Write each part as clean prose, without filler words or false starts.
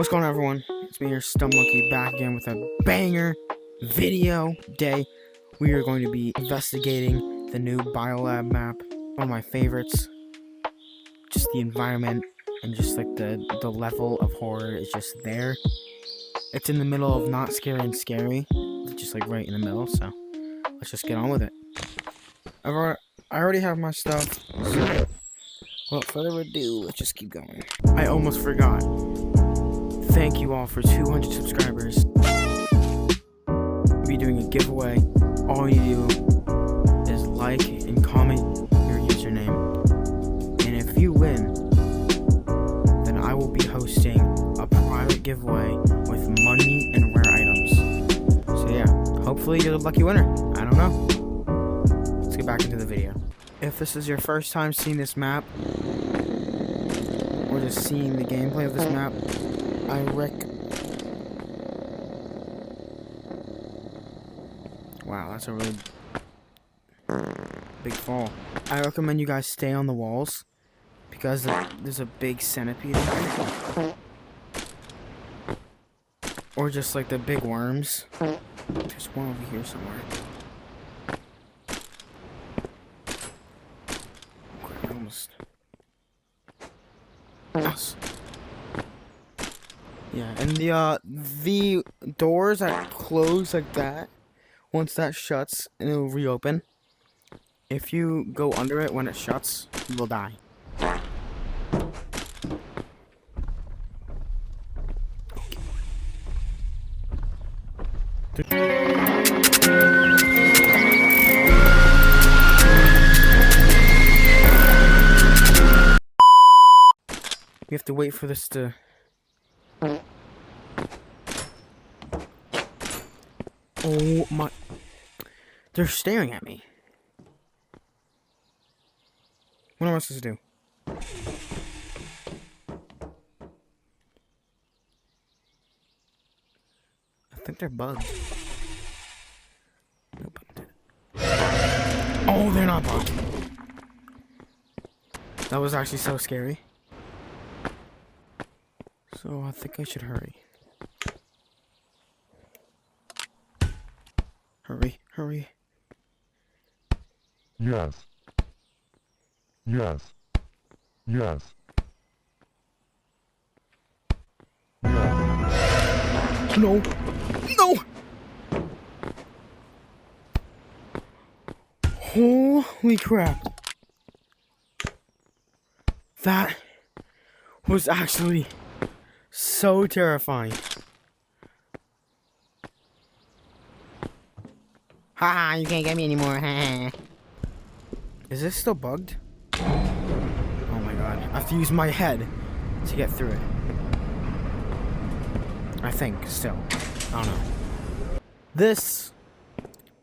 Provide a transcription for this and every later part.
What's going on, everyone? It's me here, Stump Monkey, back again with a banger video day. We are going to be investigating the new Bolab map. One of my favorites. Just the environment and just like the level of horror is just there. It's in the middle of not scary and scary. It's just like right in the middle, so let's just get on with it. I already have my stuff, so without further ado, let's just keep going. I almost forgot. Thank you all for 200 subscribers. We'll be doing a giveaway. All you do is like and comment your username. And if you win, then I will be hosting a private giveaway with money and rare items. So yeah, hopefully you're the lucky winner. I don't know. Let's get back into the video. If this is your first time seeing this map, or just seeing the gameplay of this map, wow, that's a really big fall. I recommend you guys stay on the walls because there's a big centipede in there. Or just like the big worms. There's one over here somewhere. Okay, almost. Yes. Yeah, and the doors that close like that, once that shuts, and it'll reopen. If you go under it when it shuts, you will die. We have to wait for this to... Oh my... They're staring at me. What am I supposed to do? I think they're bugged. Nope. Oh, they're not bugged. That was actually so scary. So I think I should hurry. Hurry, hurry. Yes. Yes. Yes. Yes. No. No! Holy crap. That was actually so terrifying. Haha, you can't get me anymore. Is this still bugged? Oh my god. I have to use my head to get through it. I think, still. I don't know. This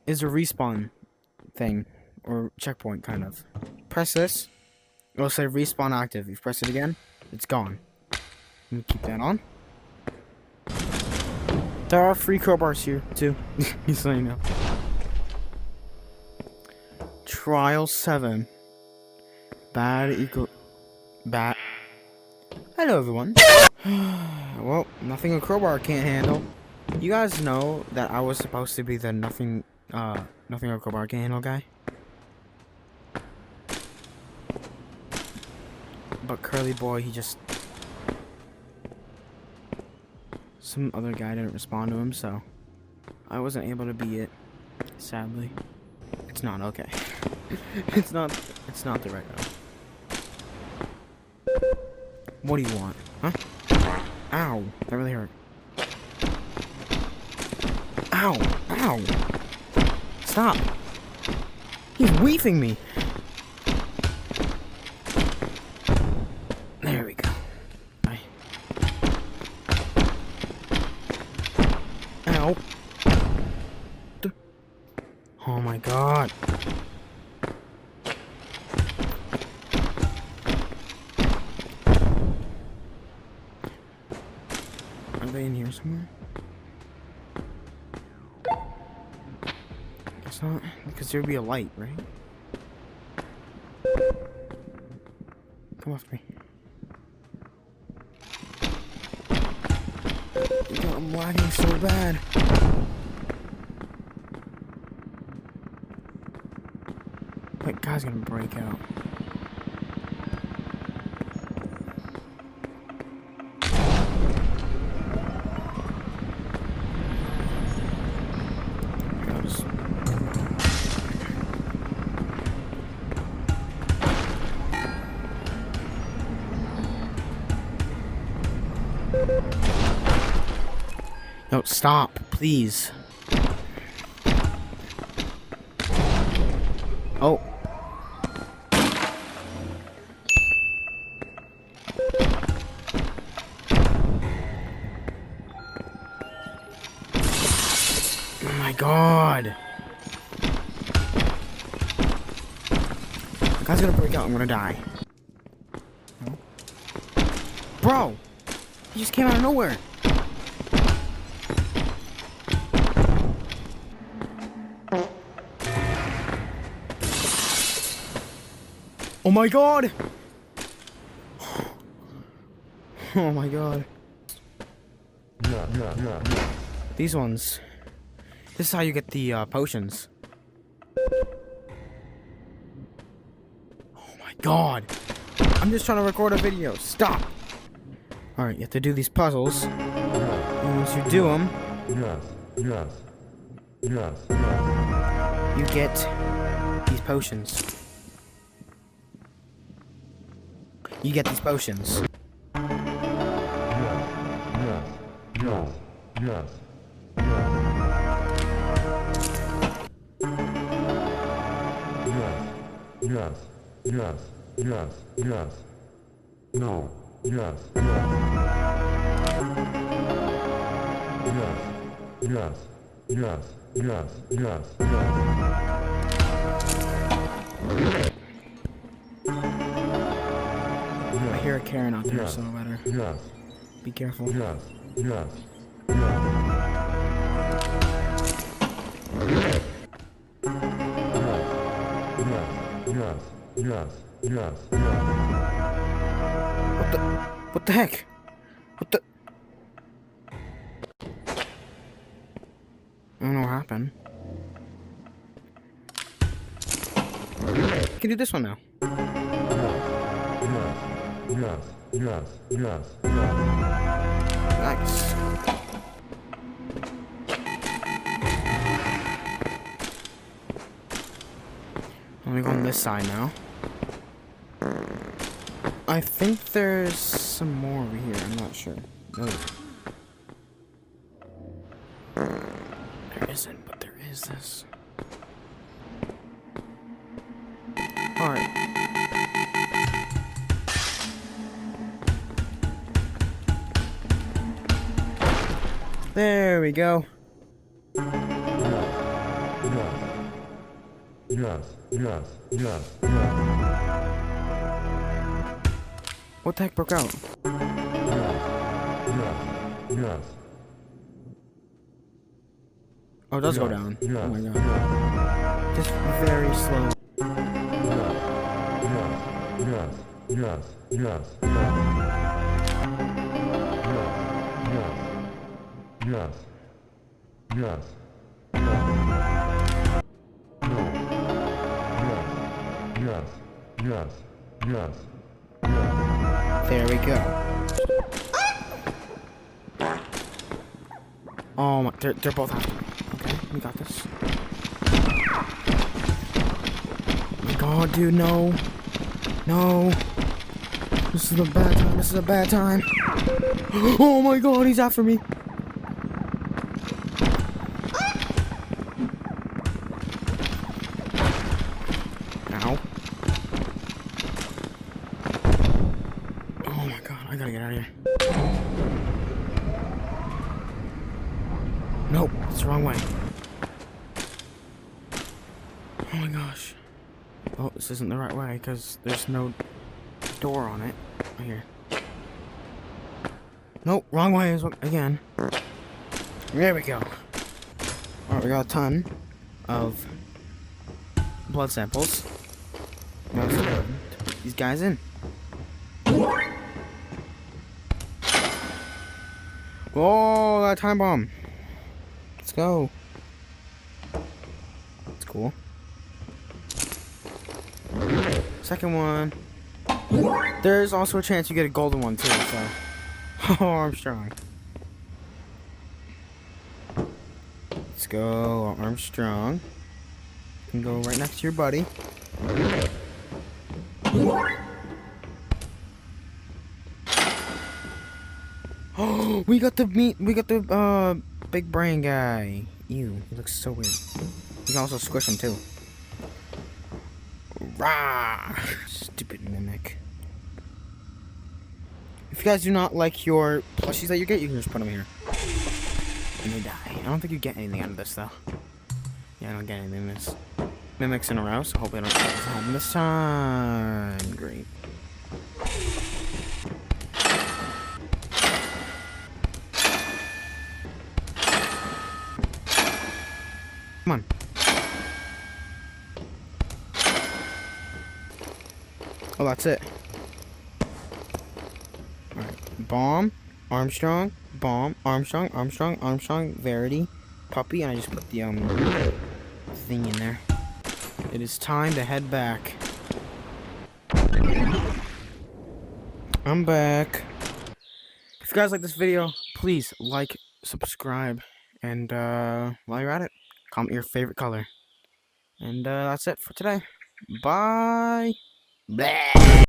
is a respawn thing. Or checkpoint, kind of. Press this. It'll say respawn active. You press it again, it's gone. Let me keep that on. There are free crowbars here, too. Just so you know. Trial 7. Bad equal... Bat. Hello, everyone. Well, nothing a crowbar can't handle. You guys know that I was supposed to be the nothing a crowbar can't handle guy? But Curly Boy, he just... Some other guy didn't respond to him, so... I wasn't able to be it, sadly. It's not okay. It's not the right one. What do you want? Huh? Ow! That really hurt. Ow! Ow! Stop! He's weaving me! There we go. Bye. Ow! Oh my god! Are they in here somewhere? Guess not, because there'd be a light, right? Come after me. I'm lagging so bad. That guy's gonna break out. No, stop, please. Oh. Oh my god. The guy's gonna break out, I'm gonna die. No. Bro! He just came out of nowhere. Oh my god! Oh my god. These ones. This is how you get the potions. Oh my god. I'm just trying to record a video. Stop! Alright, you have to do these puzzles. And once you do them, you get these potions. You get these potions. I hear a Karen out there, so I better be careful. What the heck? What the? I don't know what happened. I can do this one now. Nice. Let me go on this side now. I think there's some more over here. I'm not sure. No. There isn't, but there is this. Alright. There we go. What the heck broke out? Oh, it does go down. Oh my god. Just very slow. There we go. Oh my, they're both after me. Okay, we got this. Oh my god, dude, no. No. This is a bad time, this is a bad time. Oh my god, he's after me. Ow. Oh my god, I gotta get out of here. Nope, it's the wrong way. Oh my gosh. Oh, this isn't the right way because there's no door on it. Right here. Nope, wrong way again. There we go. Alright, we got a ton of blood samples. Now let's put these guys in. Oh, that time bomb. Let's go. That's cool. Second one. There's also a chance you get a golden one too, so. Oh, Armstrong. Let's go, Armstrong. You can go right next to your buddy. Oh, we got the big brain guy. Ew, he looks so weird. You can also squish him too. Rah! Stupid mimic. If you guys do not like your plushies that you get, you can just put them here. And they die. I don't think you get anything out of this though. Yeah, I don't get anything in this. Mimics in a row, so hopefully I don't get this happen this time. Great. Come on. Oh, that's it. Alright. Bomb, Armstrong, bomb, Armstrong, Armstrong, Armstrong, Verity, Puppy, and I just put the thing in there. It is time to head back. I'm back. If you guys like this video, please like, subscribe, and while you're at it, comment your favorite color. And that's it for today. Bye. Bleh.